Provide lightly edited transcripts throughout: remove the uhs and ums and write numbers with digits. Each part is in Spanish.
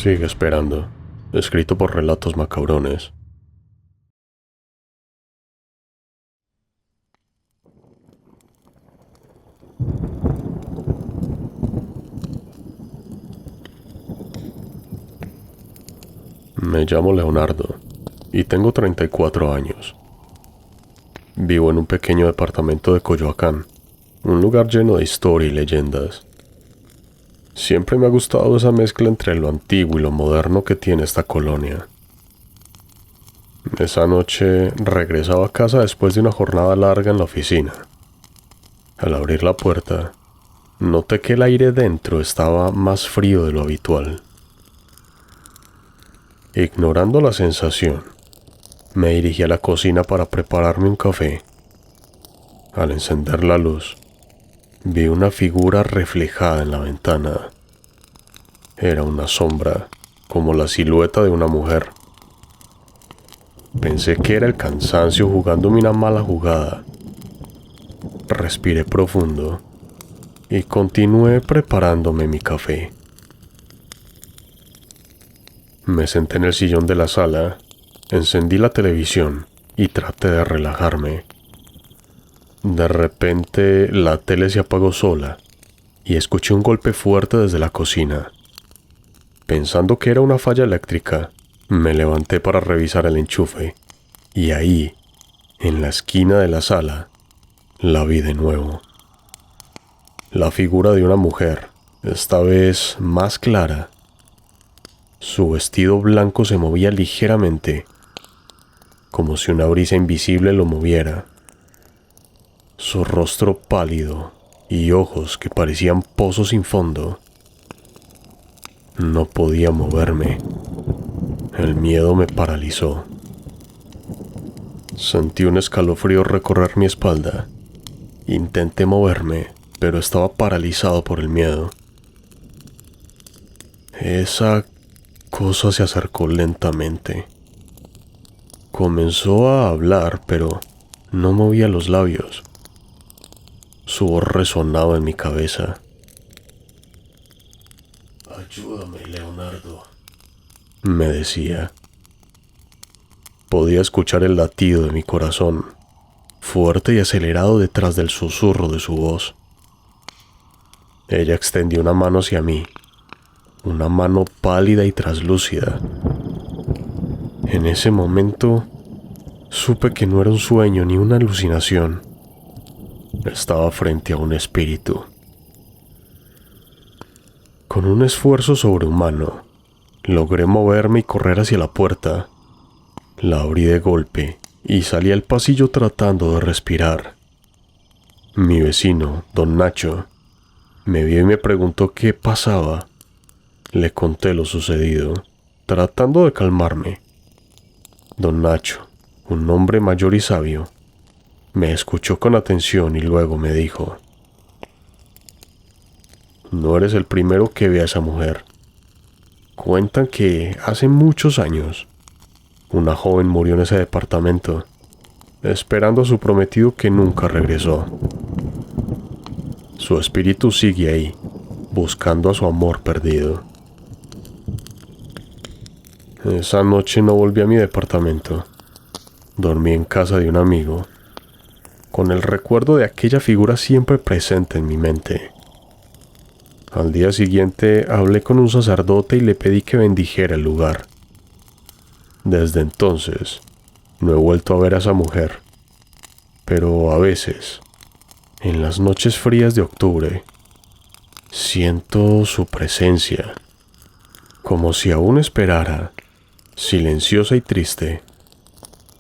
Sigue esperando. Escrito por Relatos Macabrones. Me llamo Leonardo y tengo 34 años. Vivo en un pequeño departamento de Coyoacán, un lugar lleno de historia y leyendas. Siempre me ha gustado esa mezcla entre lo antiguo y lo moderno que tiene esta colonia. Esa noche regresaba a casa después de una jornada larga en la oficina. Al abrir la puerta, noté que el aire dentro estaba más frío de lo habitual. Ignorando la sensación, me dirigí a la cocina para prepararme un café. Al encender la luz, vi una figura reflejada en la ventana. Era una sombra, como la silueta de una mujer. Pensé que era el cansancio jugándome una mala jugada. Respiré profundo y continué preparándome mi café. Me senté en el sillón de la sala, encendí la televisión y traté de relajarme. De repente la tele se apagó sola y escuché un golpe fuerte desde la cocina. Pensando que era una falla eléctrica, me levanté para revisar el enchufe y ahí, en la esquina de la sala, la vi de nuevo. La figura de una mujer, esta vez más clara. Su vestido blanco se movía ligeramente, como si una brisa invisible lo moviera. Su rostro pálido y ojos que parecían pozos sin fondo. No podía moverme. El miedo me paralizó. Sentí un escalofrío recorrer mi espalda. Intenté moverme, pero estaba paralizado por el miedo. Esa cosa se acercó lentamente. Comenzó a hablar, pero no movía los labios. Su voz resonaba en mi cabeza. «Ayúdame, Leonardo», me decía. Podía escuchar el latido de mi corazón, fuerte y acelerado detrás del susurro de su voz. Ella extendió una mano hacia mí, una mano pálida y traslúcida. En ese momento, supe que no era un sueño ni una alucinación. Estaba frente a un espíritu. Con un esfuerzo sobrehumano, logré moverme y correr hacia la puerta. La abrí de golpe y salí al pasillo tratando de respirar. Mi vecino, don Nacho, me vio y me preguntó qué pasaba. Le conté lo sucedido, tratando de calmarme. Don Nacho, un hombre mayor y sabio, me escuchó con atención y luego me dijo: «No eres el primero que ve a esa mujer. Cuentan que hace muchos años una joven murió en ese departamento, esperando a su prometido que nunca regresó. Su espíritu sigue ahí, buscando a su amor perdido». Esa noche no volví a mi departamento. Dormí en casa de un amigo, con el recuerdo de aquella figura siempre presente en mi mente. Al día siguiente hablé con un sacerdote y le pedí que bendijera el lugar. Desde entonces, no he vuelto a ver a esa mujer, pero a veces, en las noches frías de octubre, siento su presencia, como si aún esperara, silenciosa y triste,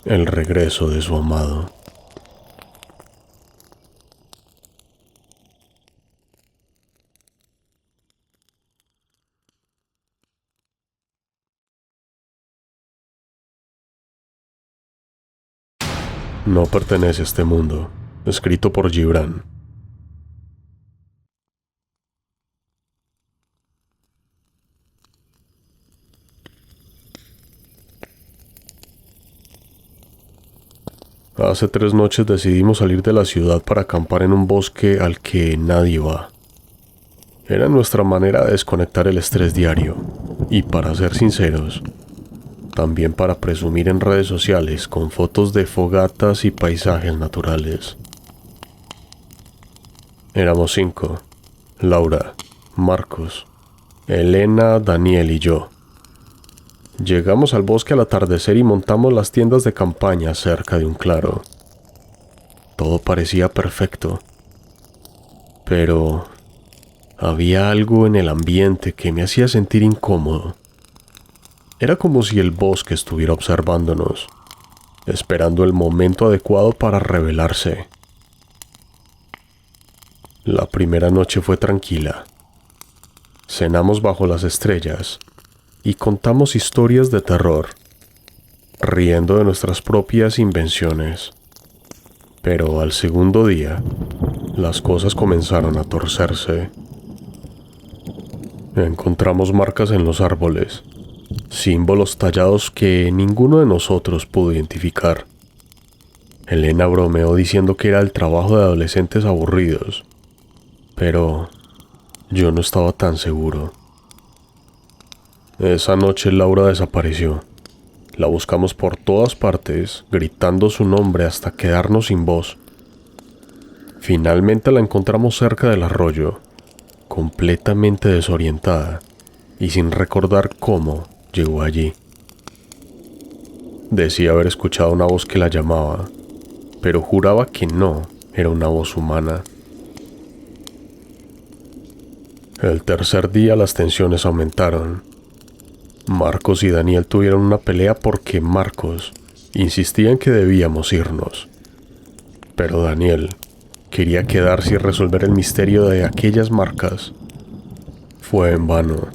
el regreso de su amado. No pertenece a este mundo. Escrito por Gibran. Hace 3 noches decidimos salir de la ciudad para acampar en un bosque al que nadie va. Era nuestra manera de desconectar el estrés diario Y para ser sinceros, también para presumir en redes sociales con fotos de fogatas y paisajes naturales. Éramos 5: Laura, Marcos, Elena, Daniel y yo. Llegamos al bosque al atardecer y montamos las tiendas de campaña cerca de un claro. Todo parecía perfecto, pero había algo en el ambiente que me hacía sentir incómodo. Era como si el bosque estuviera observándonos, esperando el momento adecuado para revelarse. La primera noche fue tranquila. Cenamos bajo las estrellas y contamos historias de terror, riendo de nuestras propias invenciones. Pero al segundo día, las cosas comenzaron a torcerse. Encontramos marcas en los árboles, símbolos tallados que ninguno de nosotros pudo identificar. Elena bromeó diciendo que era el trabajo de adolescentes aburridos, pero yo no estaba tan seguro. Esa noche Laura desapareció. La buscamos por todas partes, gritando su nombre hasta quedarnos sin voz. Finalmente la encontramos cerca del arroyo, completamente desorientada y sin recordar cómo llegó allí. Decía haber escuchado una voz que la llamaba, pero juraba que no era una voz humana. El tercer día las tensiones aumentaron. Marcos y Daniel tuvieron una pelea porque Marcos insistía en que debíamos irnos, pero Daniel quería quedarse y resolver el misterio de aquellas marcas. Fue en vano.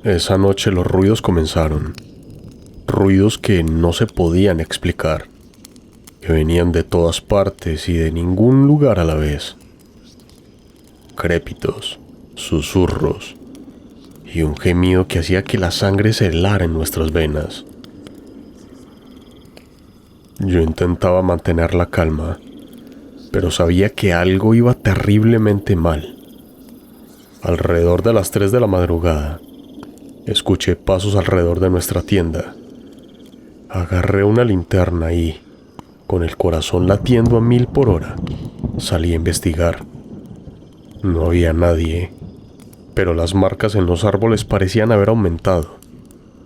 Esa noche los ruidos comenzaron, ruidos que no se podían explicar, que venían de todas partes y de ningún lugar a la vez. Crépitos, susurros y un gemido que hacía que la sangre se helara en nuestras venas. Yo intentaba mantener la calma, pero sabía que algo iba terriblemente mal. Alrededor de las 3 de la madrugada, escuché pasos alrededor de nuestra tienda. Agarré una linterna y, con el corazón latiendo a 1000 por hora, salí a investigar. No había nadie, pero las marcas en los árboles parecían haber aumentado,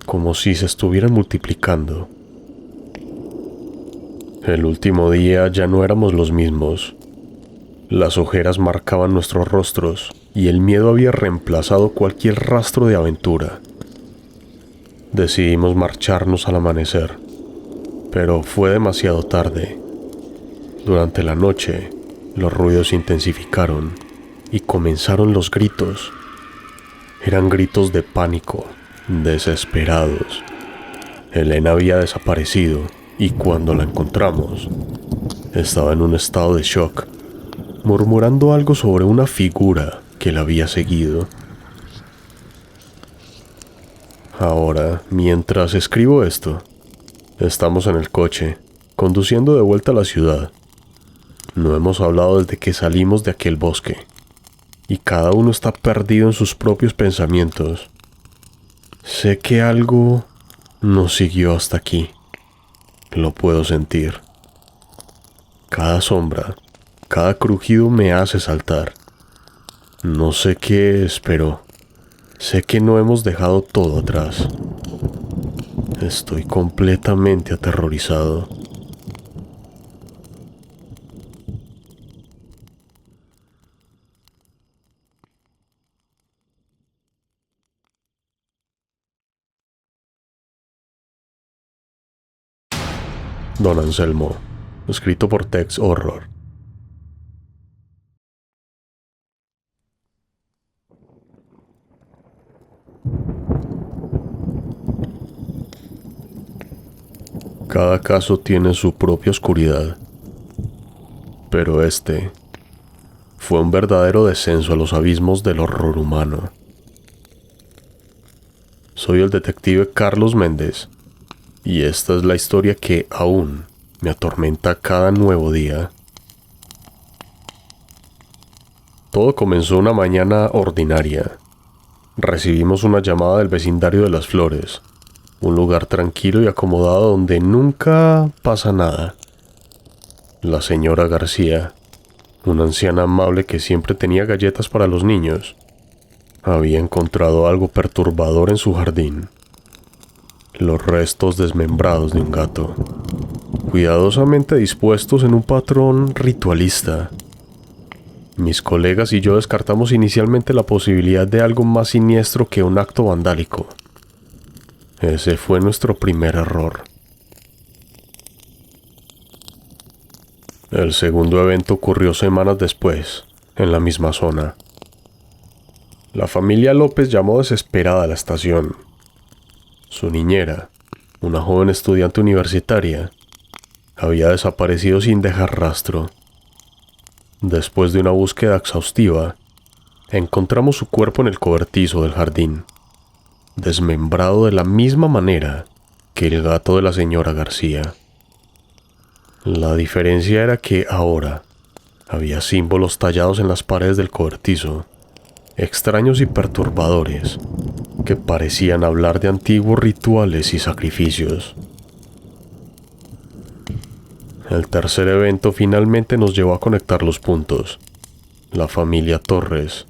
como si se estuvieran multiplicando. El último día ya no éramos los mismos. Las ojeras marcaban nuestros rostros y el miedo había reemplazado cualquier rastro de aventura. Decidimos marcharnos al amanecer, pero fue demasiado tarde. Durante la noche, los ruidos se intensificaron y comenzaron los gritos. Eran gritos de pánico, desesperados. Elena había desaparecido y cuando la encontramos, estaba en un estado de shock, murmurando algo sobre una figura que la había seguido. Ahora, mientras escribo esto, estamos en el coche, conduciendo de vuelta a la ciudad. No hemos hablado desde que salimos de aquel bosque, y cada uno está perdido en sus propios pensamientos. Sé que algo nos siguió hasta aquí. Lo puedo sentir. Cada sombra, cada crujido me hace saltar. No sé qué es, pero sé que no hemos dejado todo atrás. Estoy completamente aterrorizado. Don Anselmo, escrito por Tex Horror. Cada caso tiene su propia oscuridad, pero este fue un verdadero descenso a los abismos del horror humano. Soy el detective Carlos Méndez, y esta es la historia que aún me atormenta cada nuevo día. Todo comenzó una mañana ordinaria. recibimos una llamada del vecindario de las Flores, un lugar tranquilo y acomodado donde nunca pasa nada. La señora García, una anciana amable que siempre tenía galletas para los niños, había encontrado algo perturbador en su jardín: los restos desmembrados de un gato, cuidadosamente dispuestos en un patrón ritualista. Mis colegas y yo descartamos inicialmente la posibilidad de algo más siniestro que un acto vandálico. Ese fue nuestro primer error. El segundo evento ocurrió semanas después, en la misma zona. La familia López llamó desesperada a la estación. Su niñera, una joven estudiante universitaria, había desaparecido sin dejar rastro. Después de una búsqueda exhaustiva, encontramos su cuerpo en el cobertizo del jardín, desmembrado de la misma manera que el gato de la señora García. La diferencia era que ahora había símbolos tallados en las paredes del cobertizo, extraños y perturbadores, que parecían hablar de antiguos rituales y sacrificios. El tercer evento finalmente nos llevó a conectar los puntos. La familia Torres,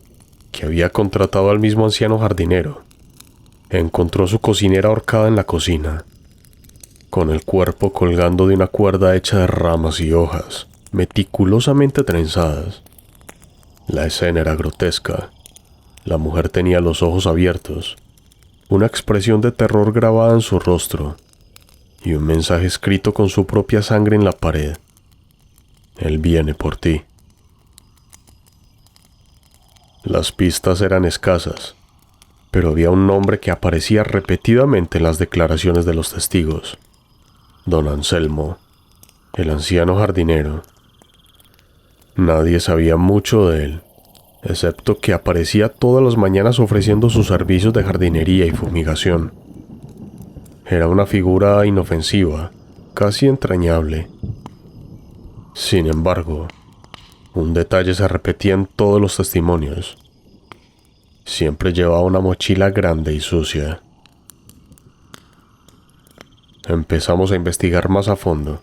que había contratado al mismo anciano jardinero, encontró su cocinera ahorcada en la cocina, con el cuerpo colgando de una cuerda hecha de ramas y hojas, meticulosamente trenzadas. La escena era grotesca. La mujer tenía los ojos abiertos, una expresión de terror grabada en su rostro, y un mensaje escrito con su propia sangre en la pared: Él viene por ti. Las pistas eran escasas, pero había un nombre que aparecía repetidamente en las declaraciones de los testigos: Don Anselmo, el anciano jardinero. Nadie sabía mucho de él, excepto que aparecía todas las mañanas ofreciendo sus servicios de jardinería y fumigación. Era una figura inofensiva, casi entrañable. Sin embargo, un detalle se repetía en todos los testimonios. Siempre llevaba una mochila grande y sucia. Empezamos a investigar más a fondo.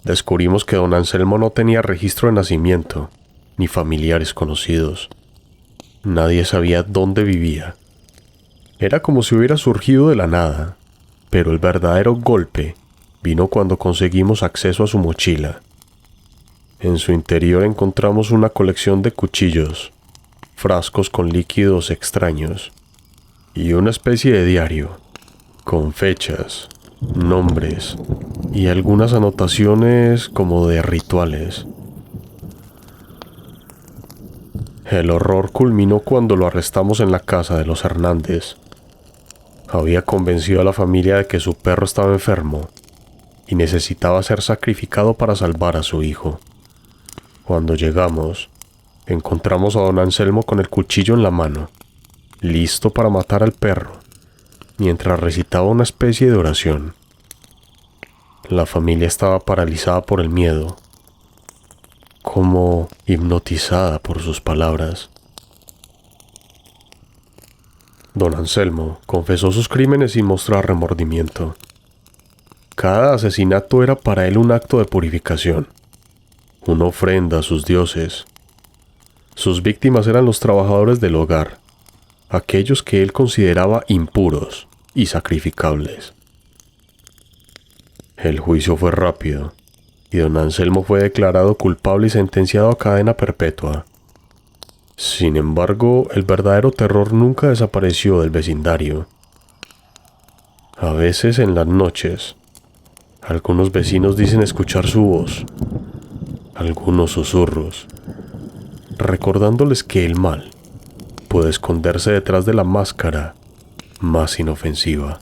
Descubrimos que don Anselmo no tenía registro de nacimiento, ni familiares conocidos. Nadie sabía dónde vivía. Era como si hubiera surgido de la nada, pero el verdadero golpe vino cuando conseguimos acceso a su mochila. En su interior encontramos una colección de cuchillos, frascos con líquidos extraños y una especie de diario con fechas, nombres y algunas anotaciones como de rituales. El horror culminó cuando lo arrestamos en la casa de los Hernández. Había convencido a la familia de que su perro estaba enfermo y necesitaba ser sacrificado para salvar a su hijo. Cuando llegamos, encontramos a don Anselmo con el cuchillo en la mano, listo para matar al perro, mientras recitaba una especie de oración. La familia estaba paralizada por el miedo, como hipnotizada por sus palabras. Don Anselmo confesó sus crímenes sin mostrar remordimiento. Cada asesinato era para él un acto de purificación, una ofrenda a sus dioses. Sus víctimas eran los trabajadores del hogar, aquellos que él consideraba impuros y sacrificables. El juicio fue rápido, y don Anselmo fue declarado culpable y sentenciado a cadena perpetua. Sin embargo, el verdadero terror nunca desapareció del vecindario. A veces en las noches, algunos vecinos dicen escuchar su voz, algunos susurros, recordándoles que el mal puede esconderse detrás de la máscara más inofensiva.